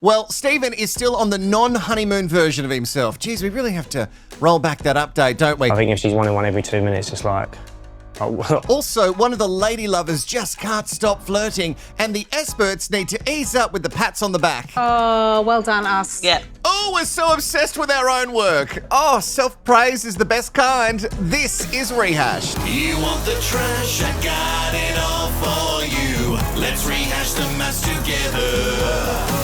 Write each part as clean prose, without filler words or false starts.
Well, Stephen is still on the non-honeymoon version of himself. Geez, we really have to roll back that update, don't we? I think if she's wanting one every 2 minutes, it's like... Oh. Also, one of the lady lovers just can't stop flirting, and the experts need to ease up with the pats on the back. Oh, well done, us. Yeah. Oh, we're so obsessed with our own work. Oh, self-praise is the best kind. This is Rehashed. You want the trash? I got it all for you. Let's rehash the mess together.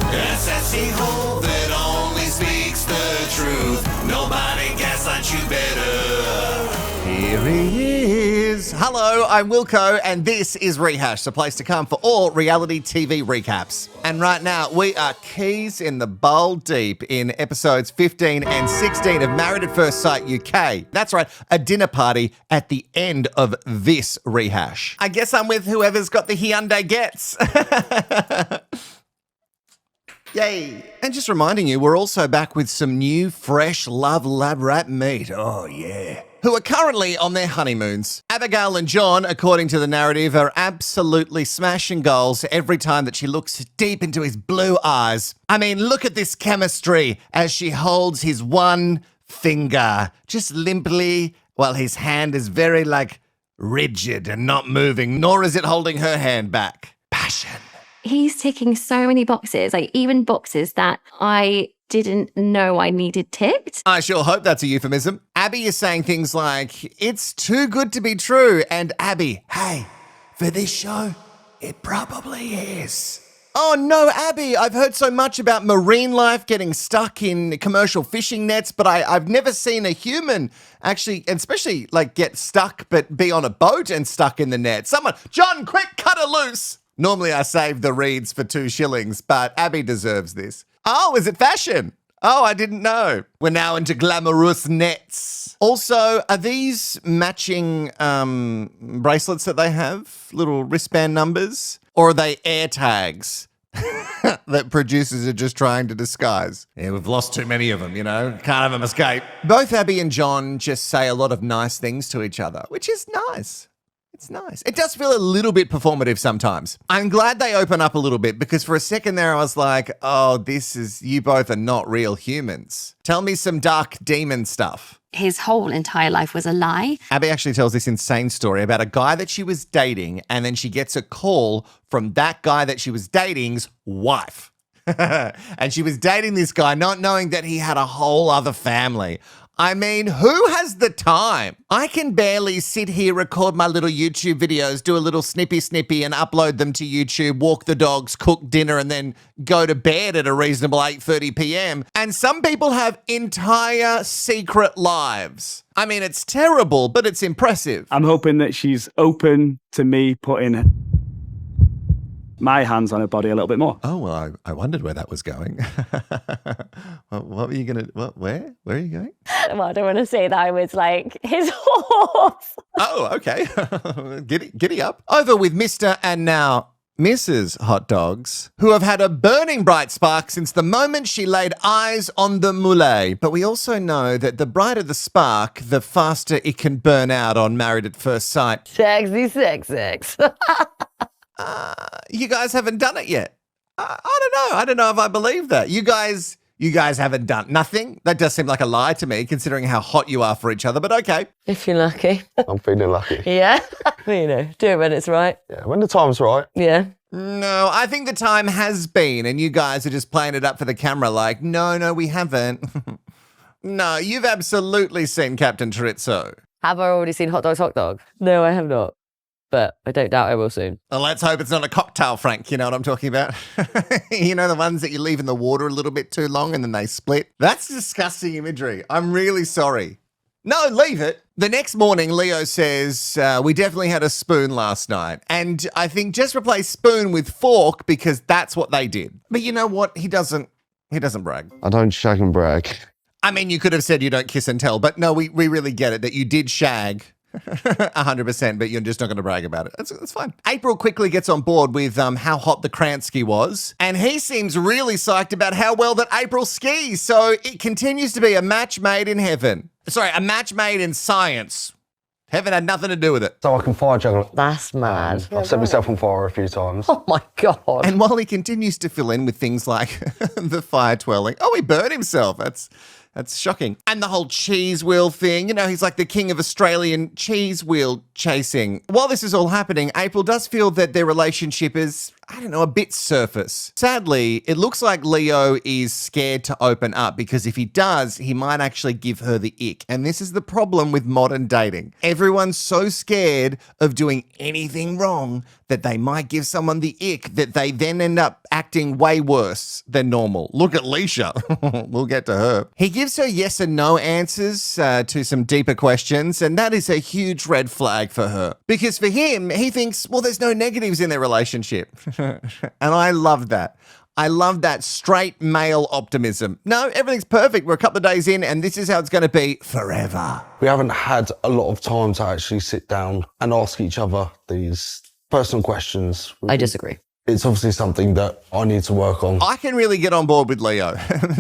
A sassy hole that only speaks the truth. Nobody gaslights you better. Here he is. Hello, I'm Wilko, and this is Rehashed, the place to come for all reality TV recaps. And right now, we are keys in the bowl deep in episodes 15 and 16 of Married at First Sight UK. That's right, a dinner party at the end of this rehash. I guess I'm with whoever's got the Hyundai gets. Yay. And just reminding you, we're also back with some new, fresh Love Lab Rat meat. Oh, yeah. Who are currently on their honeymoons. Abigail and John, according to the narrative, are absolutely smashing goals every time that she looks deep into his blue eyes. I mean, look at this chemistry as she holds his one finger, just limply, while his hand is very, rigid and not moving, nor is it holding her hand back. Passion. He's ticking so many boxes, even boxes that I didn't know I needed ticked. I sure hope that's a euphemism. Abby is saying things like, it's too good to be true. And Abby, hey, for this show, it probably is. Oh no, Abby, I've heard so much about marine life getting stuck in commercial fishing nets, but I've never seen a human actually, especially get stuck, but be on a boat and stuck in the net. Someone, John, quick, cut her loose. Normally I save the reeds for 2 shillings, but Abby deserves this. Oh, is it fashion? Oh, I didn't know. We're now into glamorous nets. Also, are these matching bracelets that they have? Little wristband numbers? Or are they air tags that producers are just trying to disguise? Yeah, we've lost too many of them, Can't have them escape. Both Abby and John just say a lot of nice things to each other, which is nice. It's nice. It does feel a little bit performative sometimes. I'm glad they open up a little bit because for a second there I was like, oh, you both are not real humans. Tell me some dark demon stuff. His whole entire life was a lie. Abby actually tells this insane story about a guy that she was dating and then she gets a call from that guy that she was dating's wife. And she was dating this guy not knowing that he had a whole other family. I mean, who has the time? I can barely sit here, record my little YouTube videos, do a little snippy and upload them to YouTube, walk the dogs, cook dinner, and then go to bed at a reasonable 8:30 p.m. And some people have entire secret lives. I mean, it's terrible, but it's impressive. I'm hoping that she's open to me putting my hands on her body a little bit more. Oh, well, I wondered where that was going. What were you going to, where? Where are you going? Well, I don't want to say that I was his horse. Oh, okay. Giddy up. Over with Mr. and now Mrs. Hot Dogs, who have had a burning bright spark since the moment she laid eyes on the mullet. But we also know that the brighter the spark, the faster it can burn out on Married at First Sight. Sexy sex sex. You guys haven't done it yet. I don't know. I don't know if I believe that. You guys haven't done nothing? That does seem like a lie to me, considering how hot you are for each other, but okay. If you're lucky. I'm feeling lucky. Yeah. Do it when it's right. Yeah, when the time's right. Yeah. No, I think the time has been, and you guys are just playing it up for the camera no, we haven't. No, you've absolutely seen Captain Chorizo. Have I already seen Hot Dogs, Hot Dog? No, I have not. But I don't doubt I will soon. Well, let's hope it's not a cocktail, Frank. You know what I'm talking about? You know, the ones that you leave in the water a little bit too long and then they split? That's disgusting imagery. I'm really sorry. No, leave it. The next morning, Leo says, we definitely had a spoon last night. And I think just replace spoon with fork because that's what they did. But you know what? He doesn't brag. I don't shag and brag. I mean, you could have said you don't kiss and tell, but no, we really get it that you did shag. 100%, but you're just not going to brag about it. That's fine. April quickly gets on board with how hot the Kransky was, and he seems really psyched about how well that April skis, so it continues to be a match made in heaven. Sorry, a match made in science. Heaven had nothing to do with it. So I can fire juggle. That's mad. I've set myself on fire a few times. Oh my God. And while he continues to fill in with things like the fire twirling, he burned himself. That's shocking. And the whole cheese wheel thing, he's like the king of Australian cheese wheel chasing. While this is all happening, April does feel that their relationship is, a bit surface. Sadly, it looks like Leo is scared to open up because if he does, he might actually give her the ick. And this is the problem with modern dating. Everyone's so scared of doing anything wrong that they might give someone the ick that they then end up acting way worse than normal. Look at Leisha. We'll get to her. He gives her yes and no answers to some deeper questions, and that is a huge red flag for her. Because for him, he thinks, there's no negatives in their relationship. And I love that. I love that straight male optimism. No, everything's perfect. We're a couple of days in and this is how it's going to be forever. We haven't had a lot of time to actually sit down and ask each other these personal questions. I disagree. It's obviously something that I need to work on. I can really get on board with Leo.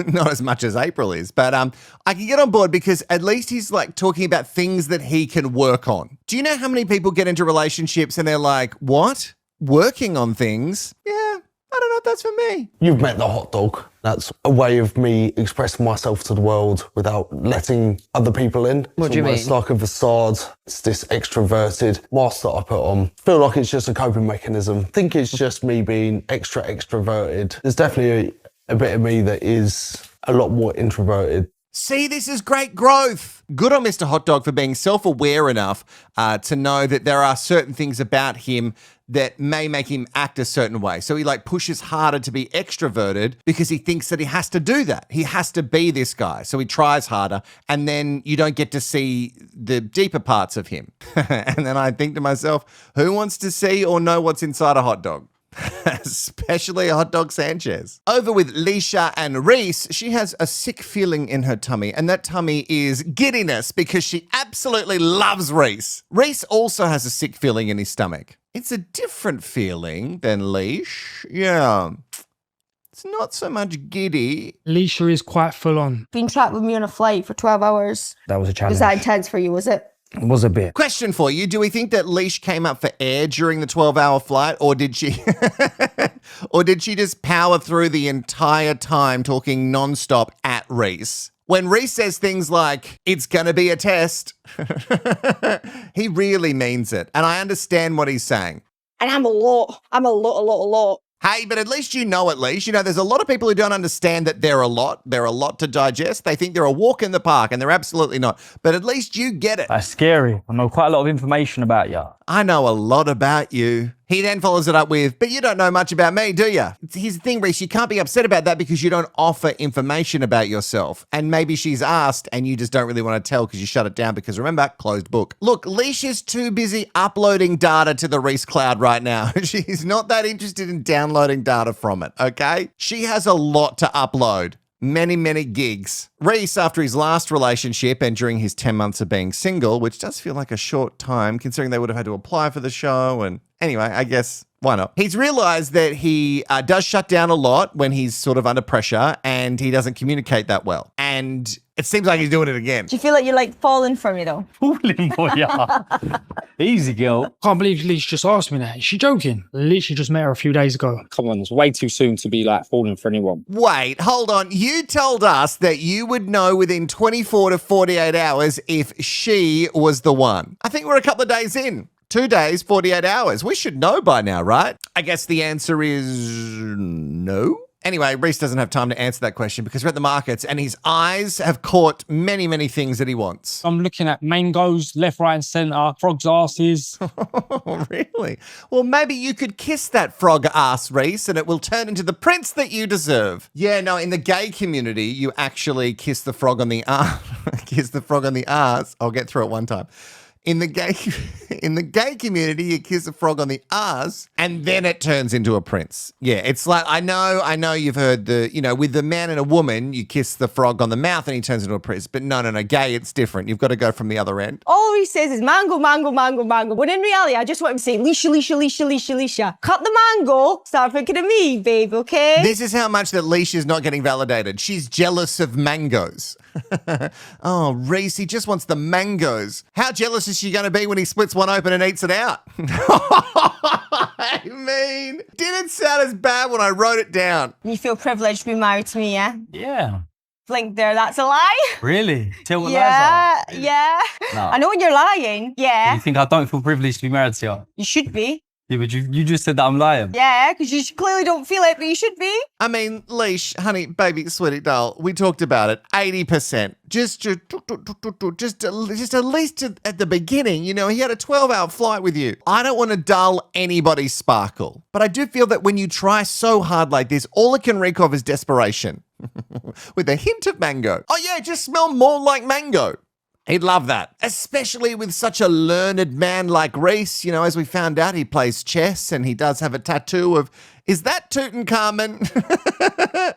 Not as much as April is, but I can get on board because at least he's like talking about things that he can work on. Do you know how many people get into relationships and they're like, what? Working on things? Yeah, I don't know if that's for me. You've met the hot dog. That's a way of me expressing myself to the world without letting other people in. What do you mean? It's like a facade. It's this extroverted mask that I put on. Feel like it's just a coping mechanism. Think it's just me being extra extroverted. There's definitely a bit of me that is a lot more introverted. See, this is great growth. Good on Mr. Hot Dog for being self-aware enough to know that there are certain things about him that may make him act a certain way. So he pushes harder to be extroverted because he thinks that he has to do that. He has to be this guy. So he tries harder and then you don't get to see the deeper parts of him. And then I think to myself, who wants to see or know what's inside a hot dog? Especially a hot dog Sanchez. Over with Leisha and Reiss, she has a sick feeling in her tummy, and that tummy is giddiness because she absolutely loves Reiss. Reiss also has a sick feeling in his stomach. It's a different feeling than Leish. Yeah. It's not so much giddy. Leisha is quite full on. Being trapped with me on a flight for 12 hours. That was a challenge. Was that intense for you, was it? It was a bit. Question for you. Do we think that Leish came up for air during the 12-hour flight, or did she or did she just power through the entire time talking nonstop at Reiss? When Rees says things like, it's going to be a test, he really means it. And I understand what he's saying. And I'm a lot. Hey, but at least you know at least. There's a lot of people who don't understand that they're a lot. They're a lot to digest. They think they're a walk in the park, and they're absolutely not. But at least you get it. That's scary. I know quite a lot of information about you. I know a lot about you. He then follows it up with, but you don't know much about me, do you? Here's the thing, Rees, you can't be upset about that because you don't offer information about yourself. And maybe she's asked and you just don't really want to tell because you shut it down because remember, closed book. Look, Leisha's too busy uploading data to the Rees cloud right now. She's not that interested in downloading data from it, okay? She has a lot to upload. Many, many gigs. Rees, after his last relationship and during his 10 months of being single, which does feel like a short time considering they would have had to apply for the show. And anyway, I guess why not? He's realized that he does shut down a lot when he's sort of under pressure and he doesn't communicate that well. And it seems like he's doing it again. Do you feel like you're falling for me though? Falling for ya. Easy, girl. Can't believe Leisha just asked me that. Is she joking? Literally just met her a few days ago. Come on, it's way too soon to be falling for anyone. Wait, hold on. You told us that you would know within 24 to 48 hours if she was the one. I think we're a couple of days in. 2 days, 48 hours. We should know by now, right? I guess the answer is no. Anyway, Rees doesn't have time to answer that question because we're at the markets and his eyes have caught many, many things that he wants. I'm looking at mangoes, left, right and centre, frogs' asses. Oh, really? Well, maybe you could kiss that frog ass, Rees, and it will turn into the prince that you deserve. Yeah, no, in the gay community, you actually kiss the frog on the arm. Kiss the frog on the arse. I'll get through it one time. In the gay community, you kiss a frog on the arse and then it turns into a prince. Yeah, it's like, I know you've heard with the man and a woman, you kiss the frog on the mouth and he turns into a prince. But no, gay, it's different. You've got to go from the other end. All he says is mango. When in reality, I just want him to say Leisha. Cut the mango, start thinking of me, babe, okay? This is how much that Leisha's not getting validated. She's jealous of mangoes. Oh, Rees, he just wants the mangoes. How jealous is is she going to be when he splits one open and eats it out? I mean, didn't sound as bad when I wrote it down. You feel privileged to be married to me, yeah? Yeah. Blink there, that's a lie. Really? Tell what lies Yeah, are. yeah. No. I know when you're lying, yeah. You think I don't feel privileged to be married to you? You should be. Yeah, but you just said that I'm lying. Yeah, because you clearly don't feel it, but you should be. I mean, Leash, honey, baby, sweetie doll, we talked about it. 80%. Just at least at the beginning, you know, he had a 12-hour flight with you. I don't want to dull anybody's sparkle, but I do feel that when you try so hard like this, all it can reek of is desperation. With a hint of mango. Oh yeah, just smell more like mango. He'd love that, especially with such a learned man like Rees. You know, as we found out, he plays chess and he does have a tattoo of, is that Tutankhamun?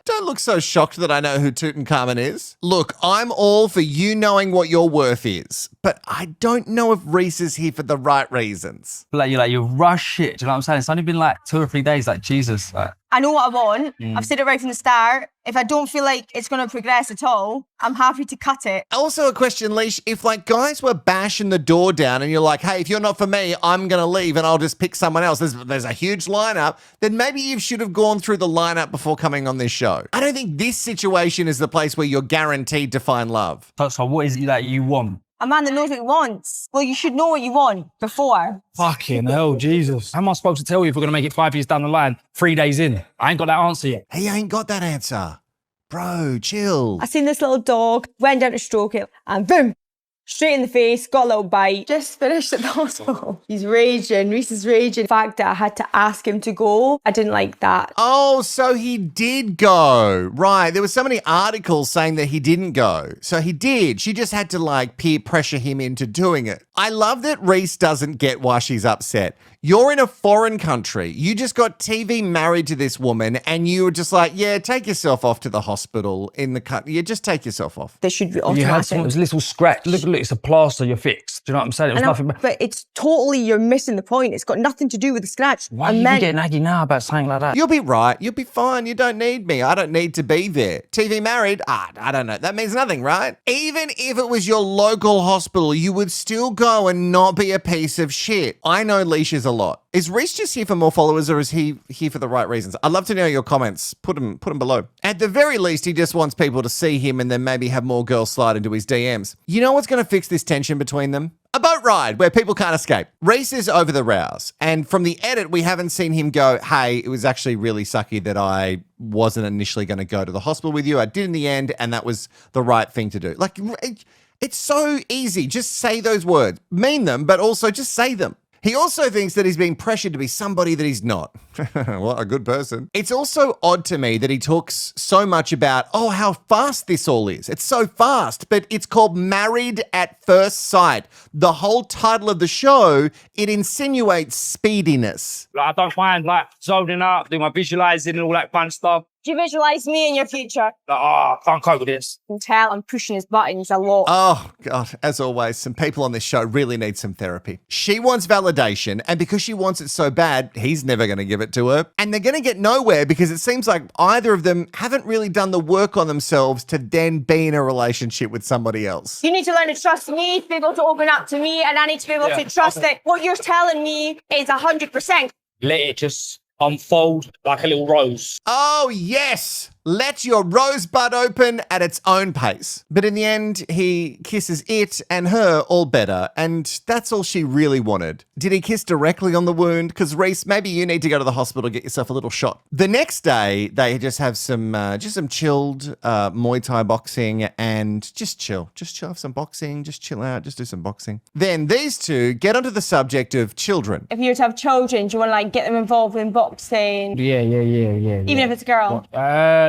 Don't look so shocked that I know who Tutankhamun is. Look, I'm all for you knowing what your worth is, but I don't know if Rees is here for the right reasons. Like you rush it. Do you know what I'm saying? It's only been like 2 or 3 days. Like Jesus. Like, I know what I want. I've said it right from the start. If I don't feel like it's going to progress at all, I'm happy to cut it. Also a question, Leash, if like guys were bashing the door down and you're like, hey, if you're not for me, I'm going to leave and I'll just pick someone else. There's a huge lineup, then maybe you should have gone through the lineup before coming on this show. I don't think this situation is the place where you're guaranteed to find love. so what is it that you want? A man that knows what he wants. Well, you should know what you want before. Fucking hell, Jesus. How am I supposed to tell you if we're going to make it 5 years down the line, 3 days in? I ain't got that answer yet. He ain't got that answer. Bro, chill. I seen this little dog, went down to stroke it, and boom, straight in the face, got a little bite. Just finished at the hospital. He's raging, Rees is raging. The fact that I had to ask him to go, I didn't like that. Oh, so he did go. Right. There were so many articles saying that he didn't go. So he did. She just had to like peer pressure him into doing it. I love that Rees doesn't get why she's upset. You're in a foreign country. You just got TV married to this woman and you were just like, yeah, take yourself off to the hospital in the country. Yeah, just take yourself off. There should be You automatic. had someone's little scratch. Look, it's a plaster, you're fixed. Do you know what I'm saying? It was nothing. But it's totally, you're missing the point. It's got nothing to do with the scratch. Why are you getting aggy now about something like that? You'll be right. You'll be fine. You don't need me. I don't need to be there. TV married? I don't know. That means nothing, right? Even if it was your local hospital, you would still go and not be a piece of shit. I know Leisha's a lot. Is Rees just here for more followers or is he here for the right reasons? I'd love to know your comments. Put them below. At the very least, he just wants people to see him and then maybe have more girls slide into his DMs. You know what's going to fix this tension between them? A boat ride where people can't escape. Rees is over the rouse. And from the edit, we haven't seen him go, hey, it was actually really sucky that I wasn't initially going to go to the hospital with you. I did in the end, and that was the right thing to do. Like, it's so easy. Just say those words. Mean them, but also just say them. He also thinks that he's being pressured to be somebody that he's not. What a good person. It's also odd to me that he talks so much about, oh, how fast this all is. It's so fast, but it's called Married at First Sight. The whole title of the show, it insinuates speediness. Like, I don't mind like zoning out, doing my visualizing and all that fun stuff. Do you visualise me in your future? Like, I can't cope with this. You can tell I'm pushing his buttons a lot. Oh, God, as always, some people on this show really need some therapy. She wants validation, and because she wants it so bad, he's never going to give it to her. And they're going to get nowhere because it seems like either of them haven't really done the work on themselves to then be in a relationship with somebody else. You need to learn to trust me, to be able to open up to me, and I need to be able to trust that what you're telling me is 100%. Let it just unfold like a little rose. Oh, yes. Let your rosebud open at its own pace. But in the end, he kisses it and her all better, and that's all she really wanted. Did he kiss directly on the wound? Because Rees, maybe you need to go to the hospital, get yourself a little shot. The next day, they just have some chilled Muay Thai boxing and just chill. Just chill, have some boxing, just chill out, just do some boxing. Then these two get onto the subject of children. If you were to have children, do you want to like get them involved in boxing? Yeah. Even if it's a girl?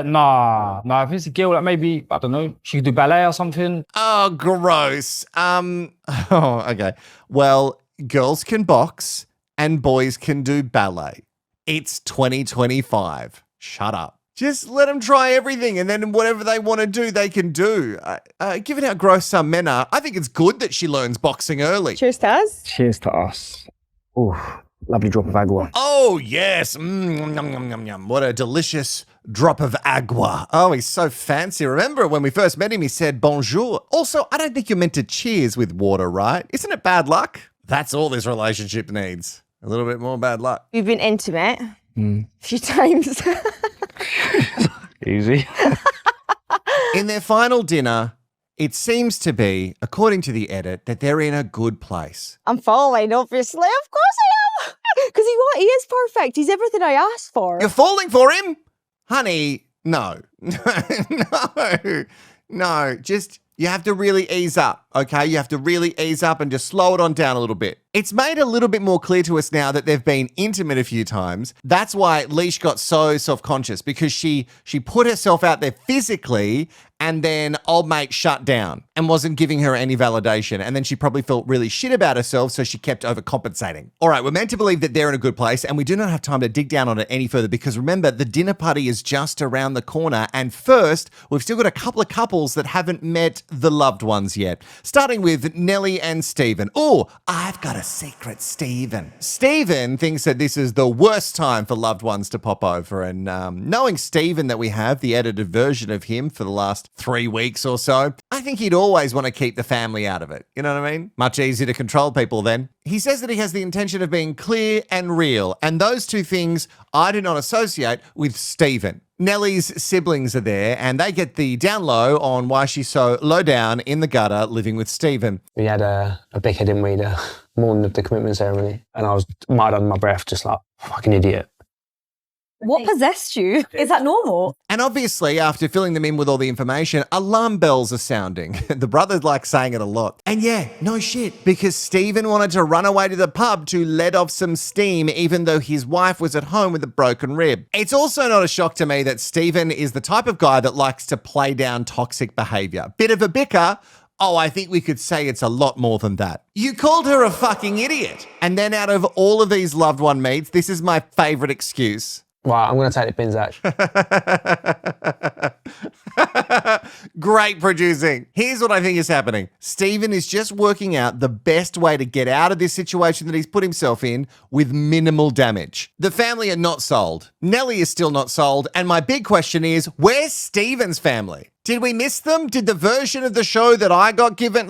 Nah. If it's a girl, like maybe, I don't know, she could do ballet or something. Oh, gross. Okay. Well, girls can box and boys can do ballet. It's 2025. Shut up. Just let them try everything and then whatever they want to do, they can do. Given how gross some men are, I think it's good that she learns boxing early. Cheers to us. Cheers to us. Ooh, lovely drop of agua. Oh, yes. Yum, yum, yum, yum. What a delicious drop of agua. Oh, he's so fancy. Remember when we first met him, he said bonjour. Also, I don't think you're meant to cheers with water, right? Isn't it bad luck? That's all this relationship needs. A little bit more bad luck. We've been intimate a few times. Easy. In their final dinner, it seems to be, according to the edit, that they're in a good place. I'm falling, obviously. Of course I am. Because he is perfect. He's everything I asked for. You're falling for him? Honey, no. No. Just, you have to really ease up, okay? You have to really ease up and just slow it on down a little bit. It's made a little bit more clear to us now that they've been intimate a few times. That's why Leash got so self-conscious, because she put herself out there physically, and then old mate shut down and wasn't giving her any validation. And then she probably felt really shit about herself, so she kept overcompensating. All right, we're meant to believe that they're in a good place, and we do not have time to dig down on it any further, because remember, the dinner party is just around the corner. And first, we've still got a couple of couples that haven't met the loved ones yet. Starting with Nelly and Stephen. Oh, I've got a secret, Stephen. Stephen thinks that this is the worst time for loved ones to pop over. And knowing Stephen that we have, the edited version of him for the last 3 weeks or so, I think he'd always want to keep the family out of it. You know what I mean? Much easier to control people then. He says that he has the intention of being clear and real, and those two things I do not associate with Stephen. Nelly's siblings are there, and they get the down low on why she's so low down in the gutter living with Stephen. We had a bicker, didn't we, the morning of the commitment ceremony, and I was mired under my breath, just like, fucking idiot. What possessed you? Is that normal? And obviously, after filling them in with all the information, alarm bells are sounding. The brother's like saying it a lot. And yeah, no shit, because Stephen wanted to run away to the pub to let off some steam, even though his wife was at home with a broken rib. It's also not a shock to me that Stephen is the type of guy that likes to play down toxic behavior. Bit of a bicker. Oh, I think we could say it's a lot more than that. You called her a fucking idiot. And then out of all of these loved one meets, this is my favorite excuse. Right, I'm going to take the pins out. Great producing. Here's what I think is happening. Stephen is just working out the best way to get out of this situation that he's put himself in with minimal damage. The family are not sold. Nelly is still not sold. And my big question is, where's Stephen's family? Did we miss them? Did the version of the show that I got given,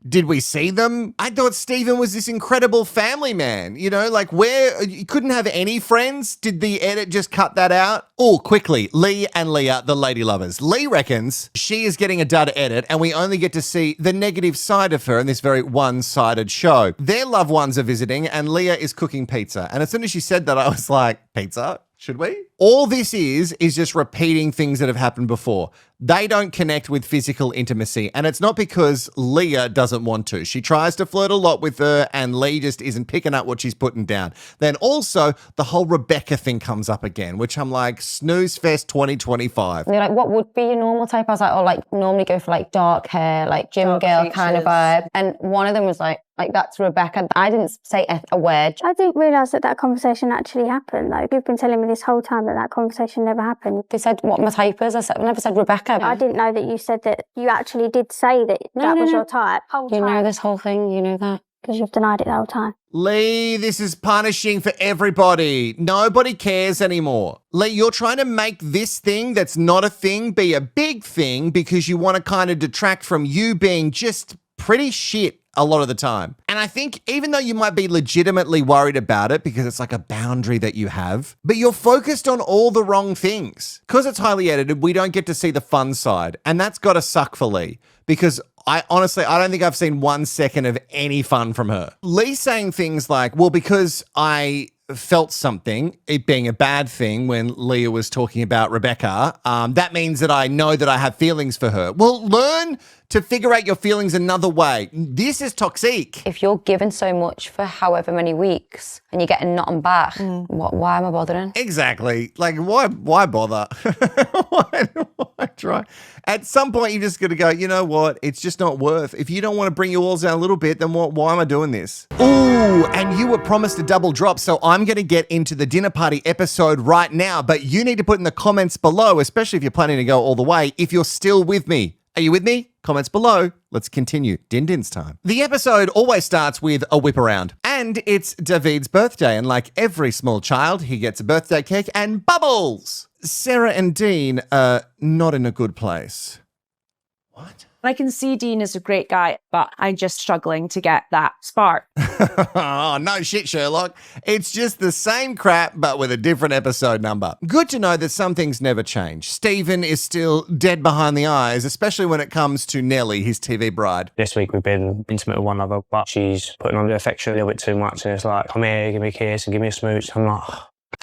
did we see them? I thought Stephen was this incredible family man, you know, like where you couldn't have any friends. Did the edit just cut that out? Oh, quickly, Lee and Leah, the lady lovers. Lee reckons she is getting a dud edit and we only get to see the negative side of her in this very one-sided show. Their loved ones are visiting and Leah is cooking pizza. And as soon as she said that, I was like, pizza? Should we? All this is just repeating things that have happened before. They don't connect with physical intimacy, and it's not because Leah doesn't want to. She tries to flirt a lot with her, and Lee just isn't picking up what she's putting down. Then also, the whole Rebecca thing comes up again, which I'm like, snooze fest 2025. They're like, what would be your normal type? I was like, oh, like normally go for like dark hair, like gym dark girl features. Kind of vibe. And one of them was like that's Rebecca. I didn't say a word. I didn't realise that conversation actually happened. Like, you've been telling me this whole time that conversation never happened. They said what my type is. I never said Rebecca. I didn't know that you said that you actually did say that was your type. You know this whole thing, you know that. Because you've denied it the whole time. Lee, this is punishing for everybody. Nobody cares anymore. Lee, you're trying to make this thing that's not a thing be a big thing because you want to kind of detract from you being just pretty shit a lot of the time. And I think even though you might be legitimately worried about it because it's like a boundary that you have, but you're focused on all the wrong things. Because it's highly edited, we don't get to see the fun side. And that's got to suck for Lee because I don't think I've seen 1 second of any fun from her. Lee saying things like, well, because I felt something, it being a bad thing when Leah was talking about Rebecca, that means that I know that I have feelings for her. Well, learn to figure out your feelings another way. This is toxic. If you're given so much for however many weeks and you're getting nothing back, why am I bothering? Exactly. Like, why bother? why try? At some point, you just got to go, you know what? It's just not worth. If you don't want to bring your walls down a little bit, then why am I doing this? Ooh, and you were promised a double drop, so I'm going to get into the dinner party episode right now, but you need to put in the comments below, especially if you're planning to go all the way, if you're still with me. Are you with me? Comments below. Let's continue. Din-din's time. The episode always starts with a whip around. And it's David's birthday. And like every small child, he gets a birthday cake and bubbles. Sarah and Dean are not in a good place. I can see Dean is a great guy, but I'm just struggling to get that spark. Oh, no shit, Sherlock. It's just the same crap, but with a different episode number. Good to know that some things never change. Stephen is still dead behind the eyes, especially when it comes to Nelly, his TV bride. This week we've been intimate with one another, but she's putting on the affection a little bit too much, and it's like, come here, give me a kiss and give me a smooch. I'm like...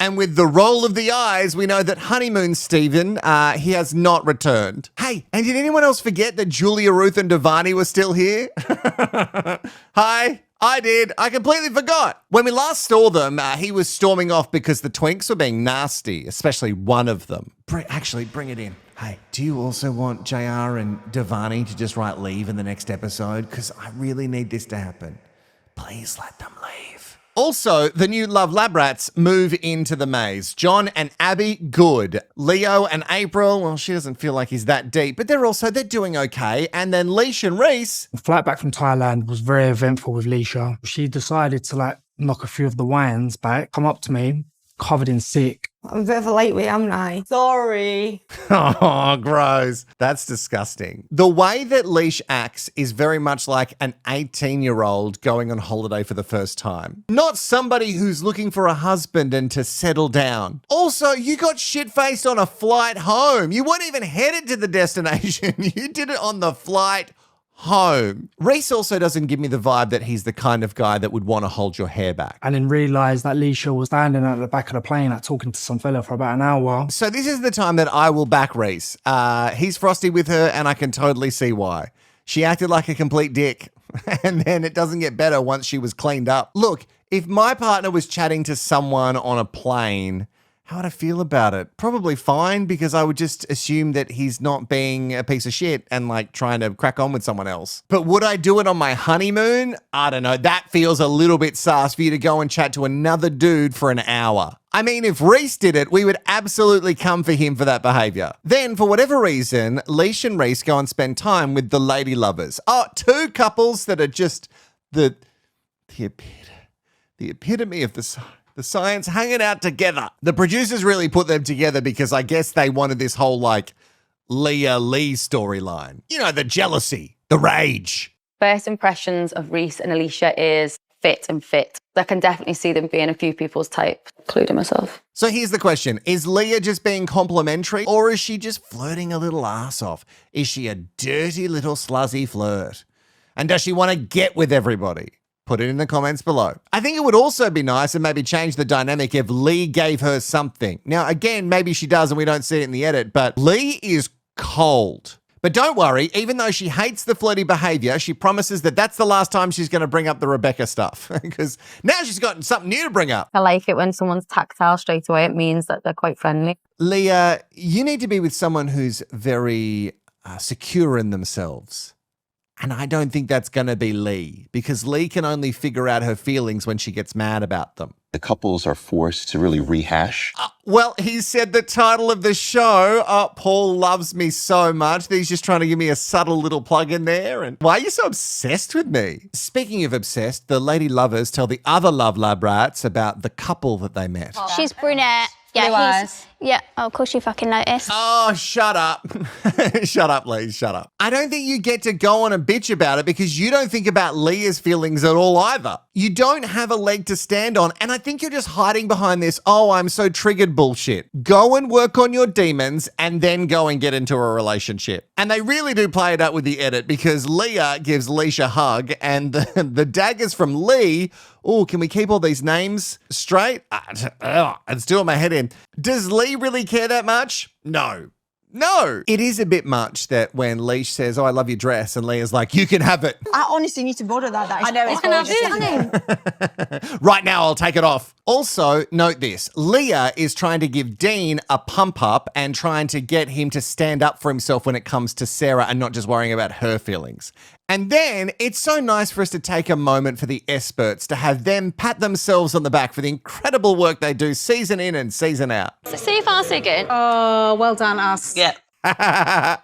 And with the roll of the eyes, we know that Honeymoon Stephen, he has not returned. Hey, and did anyone else forget that Julia, Ruth and Devani were still here? Hi, I did. I completely forgot. When we last saw them, he was storming off because the twinks were being nasty, especially one of them. Actually, bring it in. Hey, do you also want JR and Devani to just write leave in the next episode? Because I really need this to happen. Please let them leave. Also, the new Love Lab Rats move into the maze. John and Abby, good. Leo and April, well, she doesn't feel like he's that deep, but they're doing okay. And then Leisha and Reiss. The flight back from Thailand was very eventful with Leisha. She decided to knock a few of the wines back, come up to me, covered in sick. I'm a bit of a lightweight, am I? Sorry. Oh, gross. That's disgusting. The way that Leash acts is very much like an 18-year-old going on holiday for the first time. Not somebody who's looking for a husband and to settle down. Also, you got shit-faced on a flight home. You weren't even headed to the destination. You did it on the flight home. Rees also doesn't give me the vibe that he's the kind of guy that would want to hold your hair back. And then realised that Leisha was standing at the back of the plane talking to some fella for about an hour. So this is the time that I will back Rees. He's frosty with her and I can totally see why. She acted like a complete dick. And then it doesn't get better once she was cleaned up. Look, if my partner was chatting to someone on a plane, how would I feel about it? Probably fine, because I would just assume that he's not being a piece of shit and trying to crack on with someone else. But would I do it on my honeymoon? I don't know. That feels a little bit sus for you to go and chat to another dude for an hour. I mean, if Rees did it, we would absolutely come for him for that behaviour. Then, for whatever reason, Leisha and Reiss go and spend time with the lady lovers. Oh, two couples that are just the epitome of the science hanging out together. The producers really put them together because I guess they wanted this whole Leah Lee storyline. You know, the jealousy, the rage. First impressions of Rees and Alicia is fit and fit. I can definitely see them being a few people's type, including myself. So here's the question. Is Leah just being complimentary or is she just flirting a little ass off? Is she a dirty little sluzzy flirt? And does she want to get with everybody? Put it in the comments below. I think it would also be nice and maybe change the dynamic if Lee gave her something. Now, again, maybe she does and we don't see it in the edit, but Lee is cold. But don't worry, even though she hates the flirty behavior, she promises that that's the last time she's going to bring up the Rebecca stuff because now she's got something new to bring up. I like it when someone's tactile straight away. It means that they're quite friendly. Leah, you need to be with someone who's very secure in themselves. And I don't think that's going to be Lee because Lee can only figure out her feelings when she gets mad about them. The couples are forced to really rehash. Well, he said the title of the show. Paul loves me so much that he's just trying to give me a subtle little plug in there. And why are you so obsessed with me? Speaking of obsessed, the lady lovers tell the other Love Lab Rats about the couple that they met. She's brunette. Yeah, of course you fucking noticed. Oh, shut up. Shut up, Lee, shut up. I don't think you get to go on and bitch about it because you don't think about Leah's feelings at all either. You don't have a leg to stand on, and I think you're just hiding behind this, oh, I'm so triggered bullshit. Go and work on your demons and then go and get into a relationship. And they really do play it up with the edit because Leah gives Leisha a hug and the daggers from Lee. Oh, can we keep all these names straight? It's doing my head in. Does Lee really care that much? No. It is a bit much that when Leash says, oh, I love your dress, and Leah's like, you can have it. I honestly need to borrow that. I know, it's gorgeous. Right now, I'll take it off. Also, note this. Leah is trying to give Dean a pump up and trying to get him to stand up for himself when it comes to Sarah and not just worrying about her feelings. And then it's so nice for us to take a moment for the experts to have them pat themselves on the back for the incredible work they do season in and season out. So see if us again. Oh, well done, us. Yeah. Pat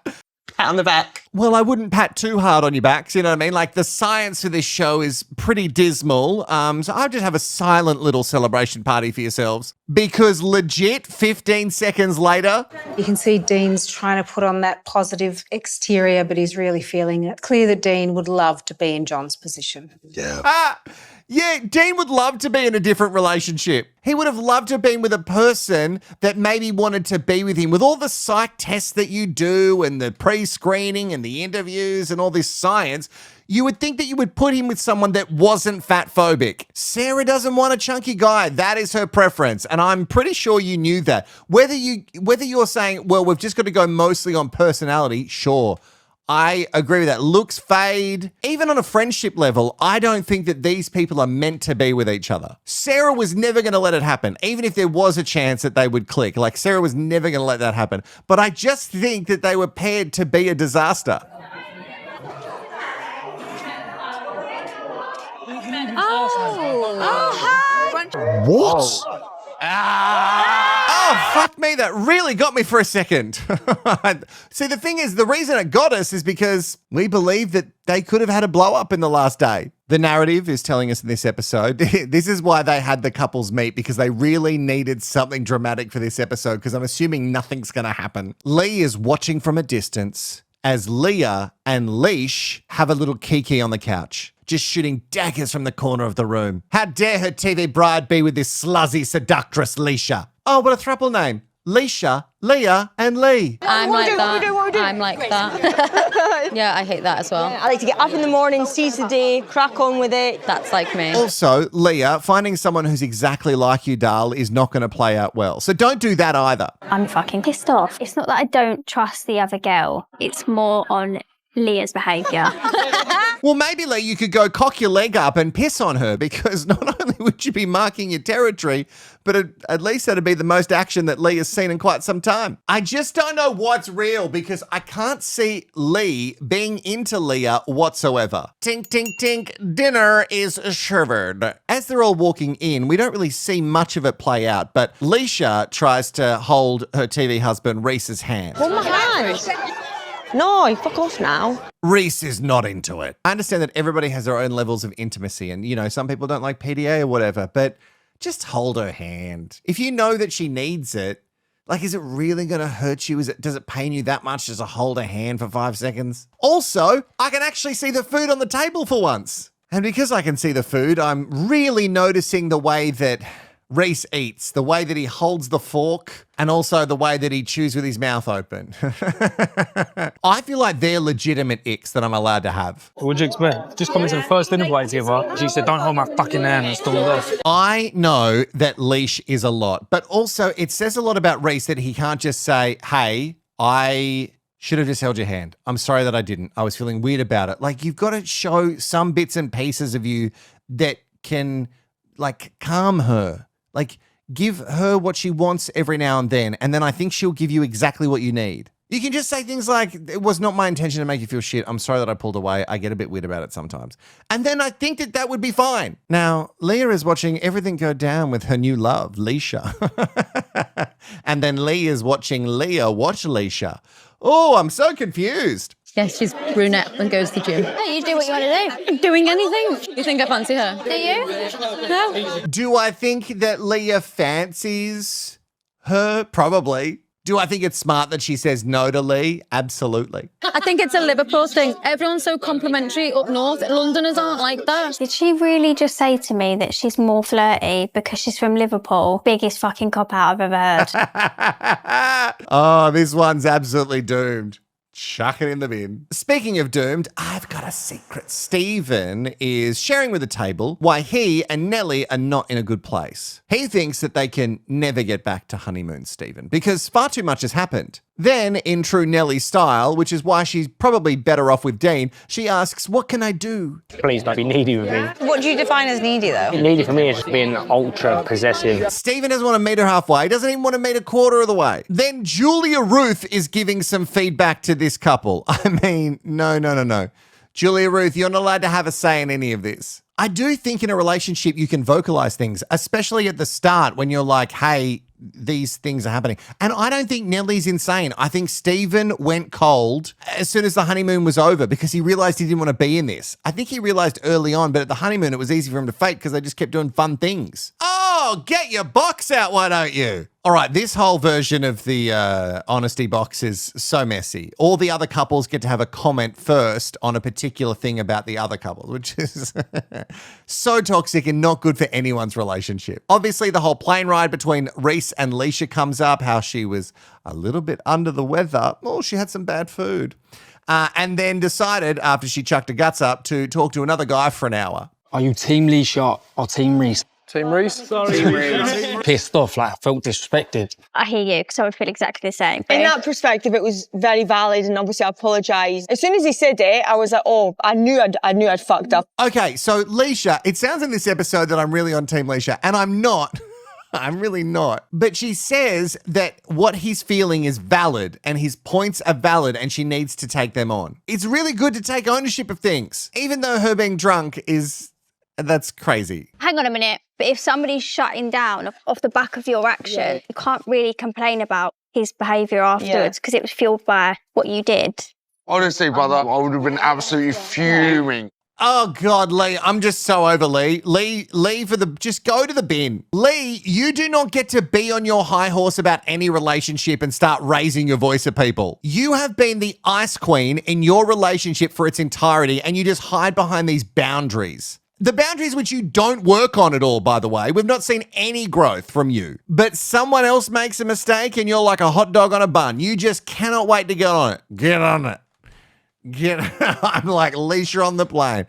on the back. Well, I wouldn't pat too hard on your backs, you know what I mean? Like, the science for this show is pretty dismal, so I'll just have a silent little celebration party for yourselves. Because legit, 15 seconds later... You can see Dean's trying to put on that positive exterior, but he's really feeling it. Clear that Dean would love to be in John's position. Yeah. Yeah, Dean would love to be in a different relationship. He would have loved to have been with a person that maybe wanted to be with him. With all the psych tests that you do and the pre-screening and the interviews and all this science, you would think that you would put him with someone that wasn't fat-phobic. Sarah doesn't want a chunky guy. That is her preference, and I'm pretty sure you knew that. Whether you're saying, well, we've just got to go mostly on personality, sure. I agree with that. Looks fade. Even on a friendship level, I don't think that these people are meant to be with each other. Sarah was never going to let it happen, even if there was a chance that they would click. Like, Sarah was never going to let that happen. But I just think that they were paired to be a disaster. What? Oh, fuck me, that really got me for a second. See, the thing is, the reason it got us is because we believe that they could have had a blow up in the last day. The narrative is telling us in this episode, this is why they had the couples meet, because they really needed something dramatic for this episode, because I'm assuming nothing's going to happen. Lee is watching from a distance as Leah and Leash have a little kiki on the couch, just shooting daggers from the corner of the room. How dare her TV bride be with this sluzzy seductress Leisha? Oh, what a throuple name. Leisha, Leah and Lee. I'm like that. I'm like that. Yeah, I hate that as well. I like to get up in the morning, seize the day, crack on with it. That's like me. Also, Leah, finding someone who's exactly like you, Dal, is not going to play out well. So don't do that either. I'm fucking pissed off. It's not that I don't trust the other girl. It's more on Leah's behaviour. Well, maybe, Lee, you could go cock your leg up and piss on her, because not only would you be marking your territory, but at least that'd be the most action that Lee has seen in quite some time. I just don't know what's real, because I can't see Lee being into Leah whatsoever. Tink, tink, tink, dinner is served. As they're all walking in, we don't really see much of it play out, but Leisha tries to hold her TV husband Rees's hand. Hold my hand. No, fuck off now. Rees is not into it. I understand that everybody has their own levels of intimacy, and, you know, some people don't like PDA or whatever, but just hold her hand. If you know that she needs it, like, is it really going to hurt you? Does it pain you that much just to hold her hand for 5 seconds? Also, I can actually see the food on the table for once. And because I can see the food, I'm really noticing the way that Rees eats, the way that he holds the fork, and also the way that he chews with his mouth open. I feel like they're legitimate icks that I'm allowed to have. What'd you expect? Just coming to the first dinner party together. She said, don't hold my fucking hand, and stormed off. I know that Leash is a lot, but also it says a lot about Rees that he can't just say, hey, I should have just held your hand. I'm sorry that I didn't. I was feeling weird about it. Like, you've got to show some bits and pieces of you that can, like, calm her. Like, give her what she wants every now and then I think she'll give you exactly what you need. You can just say things like, it was not my intention to make you feel shit. I'm sorry that I pulled away. I get a bit weird about it sometimes. And then I think that would be fine. Now, Leah is watching everything go down with her new love, Leisha. And then Lee is watching Leah watch Leisha. Oh, I'm so confused. Yes, she's brunette and goes to the gym. Hey, you do what you want to do. I'm doing anything. You think I fancy her? Do you? No. Do I think that Leah fancies her? Probably. Do I think it's smart that she says no to Lee? Absolutely. I think it's a Liverpool thing. Everyone's so complimentary up north. Londoners aren't like that. Did she really just say to me that she's more flirty because she's from Liverpool? Biggest fucking cop-out I've ever heard. Oh, this one's absolutely doomed. Chuck it in the bin. Speaking of doomed, I've got a secret. Stephen is sharing with the table why he and Nelly are not in a good place. He thinks that they can never get back to honeymoon, Stephen, because far too much has happened. Then, in true Nelly style, which is why she's probably better off with Dane, she asks, what can I do? Please don't be needy with me. What do you define as needy, though? Needy for me is just being ultra possessive. Stephen doesn't want to meet her halfway. He doesn't even want to meet a quarter of the way. Then Julia Ruth is giving some feedback to this couple. I mean, no. Julia Ruth, you're not allowed to have a say in any of this. I do think in a relationship you can vocalize things, especially at the start when you're like, hey, these things are happening. And I don't think Nelly's insane. I think Stephen went cold as soon as the honeymoon was over because he realized he didn't want to be in this. I think he realized early on, but at the honeymoon it was easy for him to fake because they just kept doing fun things. Oh, get your box out, why don't you? All right, this whole version of the honesty box is so messy. All the other couples get to have a comment first on a particular thing about the other couple, which is so toxic and not good for anyone's relationship. Obviously, the whole plane ride between Rees and Leisha comes up, how she was a little bit under the weather. Oh, she had some bad food. And then decided, after she chucked her guts up, to talk to another guy for an hour. Are you Team Leisha or Team Rees? Team Rees? Sorry, Team Rees. Pissed off, like I felt disrespected. I hear you, because I would feel exactly the same. In that perspective, it was very valid, and obviously I apologised. As soon as he said it, I was like, oh, I knew I'd fucked up. Okay, so Leisha, it sounds in this episode that I'm really on Team Leisha, and I'm not. I'm really not. But she says that what he's feeling is valid and his points are valid and she needs to take them on. It's really good to take ownership of things, even though her being drunk is, that's crazy. Hang on a minute. But if somebody's shutting down off the back of your action, you can't really complain about his behaviour afterwards because it was fueled by what you did. Honestly, brother, I would have been absolutely fuming. Oh, God, Lee, I'm just so over Lee. Lee, just go to the bin. Lee, you do not get to be on your high horse about any relationship and start raising your voice at people. You have been the ice queen in your relationship for its entirety, and you just hide behind these boundaries. The boundaries which you don't work on at all, by the way. We've not seen any growth from you. But someone else makes a mistake and you're like a hot dog on a bun. You just cannot wait to get on it. Get on it. I'm like Leisha on the plane.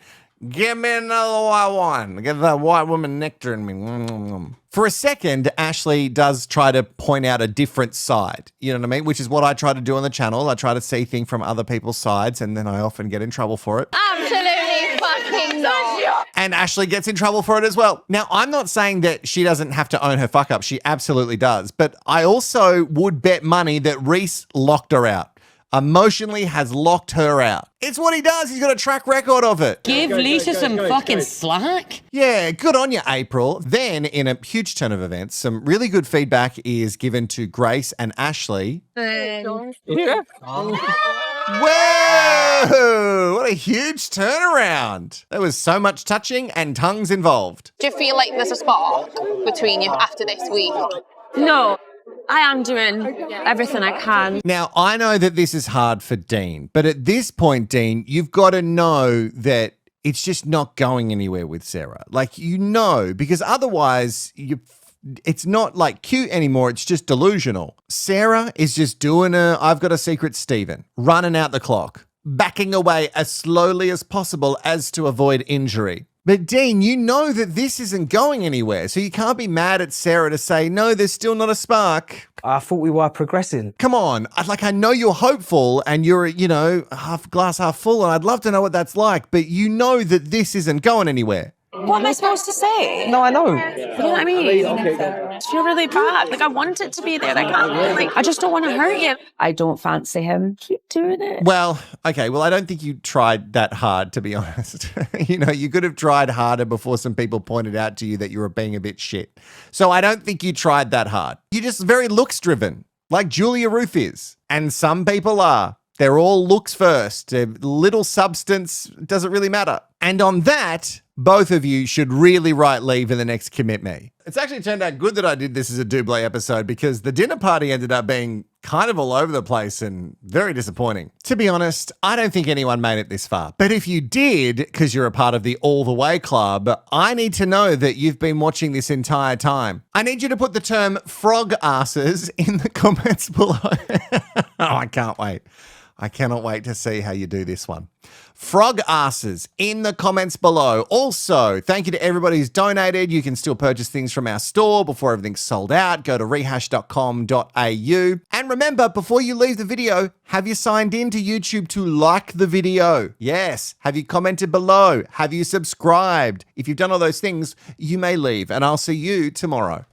Give me another white one. Get that white woman nectar in me. For a second, Ashley does try to point out a different side. You know what I mean? Which is what I try to do on the channel. I try to see things from other people's sides, and then I often get in trouble for it. Absolutely fucking not. And Ashley gets in trouble for it as well. Now, I'm not saying that she doesn't have to own her fuck up. She absolutely does. But I also would bet money that Rees locked her out. Emotionally has locked her out. It's what he does. He's got a track record of it. Give Leisha some fucking slack. Yeah, good on you, April. Then, in a huge turn of events, some really good feedback is given to Grace and Ashley. Yeah. Whoa! What a huge turnaround. There was so much touching and tongues involved. Do you feel like there's a spark between you after this week? No. I am doing everything I can. Now, I know that this is hard for Dean, but at this point, Dean, you've got to know that it's just not going anywhere with Sarah. Like, you know, because otherwise it's not like cute anymore. It's just delusional. Sarah is just doing I've got a secret Stephen, running out the clock, backing away as slowly as possible as to avoid injury. But Dean, you know that this isn't going anywhere, so you can't be mad at Sarah to say, no, there's still not a spark. I thought we were progressing. Come on. I know you're hopeful and you're, half glass, half full, and I'd love to know what that's like, but you know that this isn't going anywhere. What am I supposed to say? No, I know. You know what I mean? I feel really bad. Like, I want it to be there. I just don't want to hurt you. I don't fancy him. Keep doing it. Well, okay. Well, I don't think you tried that hard, to be honest. You could have tried harder before some people pointed out to you that you were being a bit shit. So I don't think you tried that hard. You're just very looks driven, like Julia Ruth is. And some people are. They're all looks first. Little substance doesn't really matter. And on that, both of you should really write leave in the next Commit Me. It's actually turned out good that I did this as a double episode because the dinner party ended up being kind of all over the place and very disappointing. To be honest, I don't think anyone made it this far. But if you did, because you're a part of the All the Way Club, I need to know that you've been watching this entire time. I need you to put the term frog asses in the comments below. Oh, I can't wait. I cannot wait to see how you do this one. Frog asses in the comments below. Also, thank you to everybody who's donated. You can still purchase things from our store before everything's sold out. Go to rehash.com.au. And remember, before you leave the video, have you signed in to YouTube to like the video? Yes. Have you commented below? Have you subscribed? If you've done all those things, you may leave, and I'll see you tomorrow.